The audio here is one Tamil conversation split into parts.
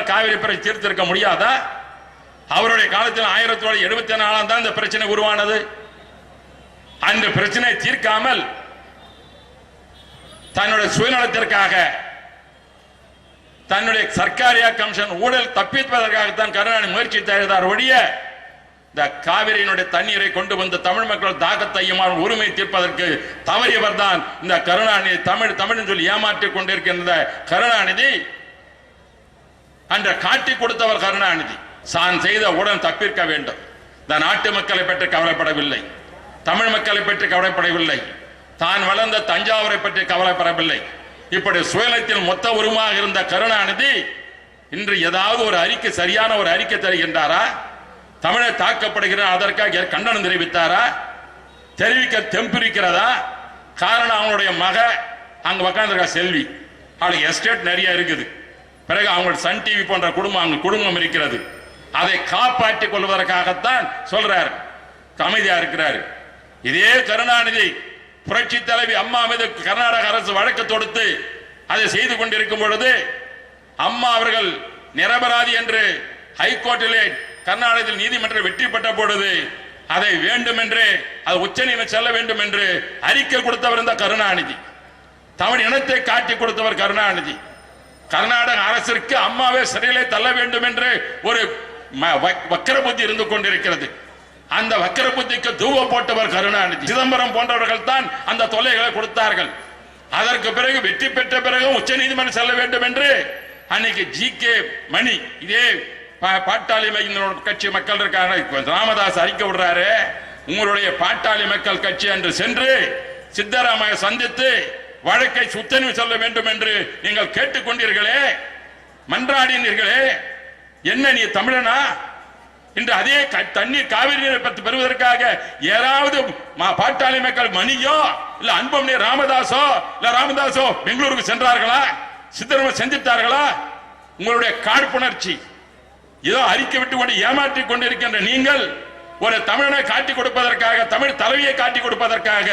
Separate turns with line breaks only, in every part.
காவிரி பிரச்சனை தீர்த்திருக்க முடியாதா? அவருடைய காலத்தில் 1974 தான் இந்த பிரச்சனை உருவானது. அந்த பிரச்சனை தீர்க்காமல் தன்னுடைய சுயநலத்திற்காக, தன்னுடைய சர்க்காரியா கமிஷன் ஊழல் தப்பிப்பதற்காகத்தான் கருணாநிதி முயற்சி செய்தார் ஒழிய இந்த காவிரியினுடைய தண்ணீரை கொண்டு வந்து தமிழ் மக்கள் தாகத்தையும் உரிமை தீர்ப்பதற்கு தவறியவர் தான் இந்த கருணாநிதி. தமிழ் சொல்லி ஏமாற்றிக் கொண்டிருக்கின்ற கருணாநிதி அன்று காட்டி கொடுத்தவர் கருணாநிதி. தான் செய்த உடன் தப்பிக்க வேண்டும். இந்த நாட்டு மக்களை பற்றி கவலைப்படவில்லை, தமிழ் மக்களை பற்றி கவலைப்படவில்லை, தான் வளர்ந்த தஞ்சாவூரை பற்றி கவலைப்படவில்லை. இப்படி சுயநலத்தில் மொத்த உருவமாக இருந்த கருணாநிதி இன்று ஏதாவது ஒரு அறிக்கை, சரியான ஒரு அறிக்கை தருகின்றாரா? தமிழை தாக்கப்படுகிறார் அதற்காக கண்டனம் தெரிவித்தாரா? தெரிவிக்க தெம்பிருக்கிறதா? காரணம் அவங்களுடைய மக அங்க உட்கார்ந்திருக்க செல்வி, அவளுக்கு எஸ்டேட் நிறைய இருக்குது. பிறகு அவங்களுடைய சன் டிவி போன்ற குடும்பம் இருக்கிறது. அதை காப்பாற்றிக் கொள்வதற்காகத்தான் சொல்றார், அமைதியா இருக்கிறார். இதே கருணாநிதி புரட்சி தலைவி அம்மா மீது கர்நாடக அரசு வழக்கு தொடுத்து அதை செய்து கொண்டிருக்கும் பொழுது அம்மா அவர்கள் நிரபராதி என்று ஹைகோர்ட்டிலே கர்நாடகத்தில் நீதிமன்றம் வெற்றி பெற்ற பொழுது அதை வேண்டும் என்று, அது உச்சநீதிமன்றம் செல்ல வேண்டும் என்று அறிக்கை கொடுத்தவர் இந்த கருணாநிதி. தமிழ் இனத்தை காட்டி கொடுத்தவர் கருணாநிதி. கர்நாடக அரசிற்கு அம்மாவே சிறையிலே தள்ள வேண்டும் என்று ஒரு வக்கர புத்தி இருந்து கொண்டிருக்கிறது. அந்த வக்கர புத்திக்கு தூவம் போட்டவர் கருணாநிதி. சிதம்பரம் போன்றவர்கள் தான் அந்த தொல்லைகளை கொடுத்தார்கள். அதற்கு பிறகு வெற்றி பெற்ற பிறகு உச்ச நீதிமன்றம் செல்ல வேண்டும் என்று அன்னைக்கு ஜி.கே. மணி, இதே பாட்டாளி கட்சி மக்கள் இருக்காங்க, ராமதாஸ் அறிக்கை விடுறாரு, உங்களுடைய பாட்டாளி மக்கள் கட்சி என்று சென்று சித்தராமைய சந்தித்து வழக்கை சுத்தனிவு செல்ல வேண்டும் என்று நீங்கள் கேட்டுக்கொண்டீர்களே, மன்றாடினீர்களே, என்ன நீ தமிழனா? இன்று அதே தண்ணீர் காவிரி நீரை பற்றி பெறுவதற்காக யாராவது பாட்டாளி மக்கள் மணியோ இல்ல அன்புமணி ராமதாசோ பெங்களூருக்கு சென்றார்களா? சித்தராமைய சந்தித்தார்களா? உங்களுடைய காழ்ப்புணர்ச்சி ஏதோ அறிக்கை விட்டு கொண்டு ஏமாற்றிக் கொண்டிருக்கின்ற நீங்கள் ஒரு தமிழனை காட்டிக் கொடுப்பதற்காக, தமிழ் தலைவியை காட்டிக் கொடுப்பதற்காக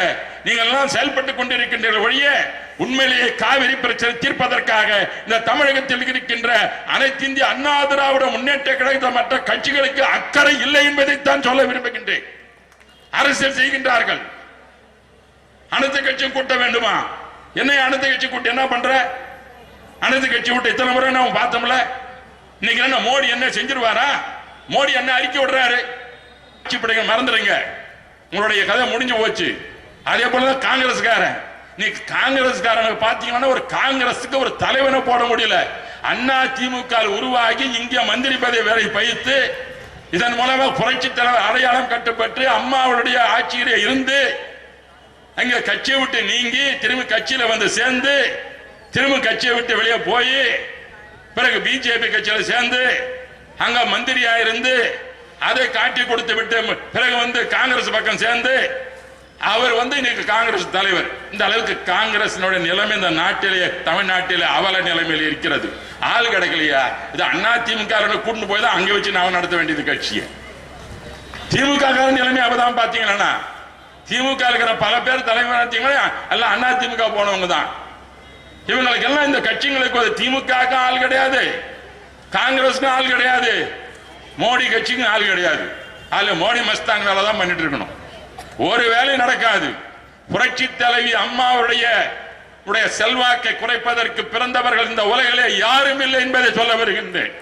நீங்கள் எல்லாம் செயல்பட்டுக் கொண்டிருக்கின்ற ஒழிய உண்மையிலேயே காவிரி பிரச்சனை தீர்ப்பதற்காக இந்த தமிழகத்தில் இருக்கின்ற அனைத்து இந்திய அண்ணா திராவிட முன்னேற்ற கழக மற்ற கட்சிகளுக்கு அக்கறை இல்லை என்பதைத்தான் சொல்ல விரும்புகின்றேன். அரசியல் செய்கின்றார்கள். அனைத்து கட்சியும் கூட்ட வேண்டுமா? என்ன அனைத்து கட்சி கூட்ட என்ன பண்ற? அனைத்து கட்சி கூட்ட இத்தனை முறை நம்ம பார்த்தோம்ல. இன்னைக்கு என்ன மோடி என்ன செஞ்சிருவாரா? மோடி என்ன அறிக்கை விடுறாரு? மறந்துடுங்க, உங்களுடைய கதை முடிஞ்சு போச்சு. அதே போலதான் காங்கிரஸ்காரன். நீ காங்கிரஸ்காரன் பாத்தீங்கன்னா ஒரு காங்கிரஸுக்கு ஒரு தலைவனை போட முடியல. அண்ணா திமுக உருவாகி இங்க மந்திரி பதவி வேலை பயித்து இதன் மூலமாக புரட்சி தலைவர் அடையாளம் கட்டப்பட்டு அம்மாவுடைய ஆட்சியிலே இருந்து அங்க கட்சியை விட்டு நீங்கி திரும்பி கட்சியில வந்து சேர்ந்து திரும்ப கட்சியை விட்டு வெளியே போய் பிறகு பிஜேபி கட்சியில சேர்ந்து அங்க மந்திரியா இருந்து அதை காட்டி கொடுத்து விட்டு பிறகு வந்து காங்கிரஸ் பக்கம் சேர்ந்து அவர் வந்து இன்னைக்கு காங்கிரஸ் தலைவர். இந்த அளவுக்கு காங்கிரஸ் நிலைமை இந்த நாட்டிலே, தமிழ்நாட்டிலே அவல நிலைமையில் இருக்கிறது. ஆள் கிடைக்கலையா? இது அண்ணா திமுக கூட்டு போய் தான் அங்க வச்சு நான் நடத்த வேண்டியது கட்சியை. திமுக நிலைமை அவதான் பாத்தீங்கன்னா, திமுக இருக்கிற பல பேர் தலைவர் பார்த்தீங்கன்னா எல்லாம் அண்ணா திமுக போனவங்க தான். இவங்களுக்கு எல்லாம் இந்த கட்சிகளுக்கு திமுக ஆள் கிடையாது, காங்கிரஸுக்கும் ஆள் கிடையாது, மோடி கட்சிக்கும் ஆள் கிடையாது. அதுல மோடி மஸ்தான் வேலை தான் பண்ணிட்டு இருக்கணும். ஒரு வேலை நடக்காது. புரட்சி தலைவி அம்மாவுடைய செல்வாக்கை குறைப்பதற்கு பிறந்தவர்கள் இந்த உலகிலே யாரும் இல்லை என்பதை சொல்ல வருகின்றேன்.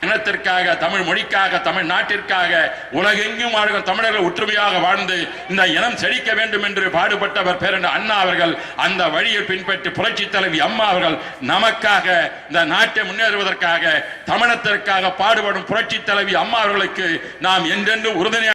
இனத்திற்காக, தமிழ் மொழிக்காக, தமிழ் நாட்டிற்காக உலகெங்கும் வாழ்கிற தமிழர்கள் ஒற்றுமையாக வாழ்ந்து இந்த இனம் செழிக்க வேண்டும் என்று பாடுபட்டவர் பேரண்ட அண்ணா அவர்கள். அந்த வழியை பின்பற்றி புரட்சி தலைவி அம்மா அவர்கள் நமக்காக, இந்த நாட்டை முன்னேறுவதற்காக, தமிழத்திற்காக பாடுபடும் புரட்சி தலைவி அம்மா அவர்களுக்கு நாம் என்றென்று உறுதுணையாக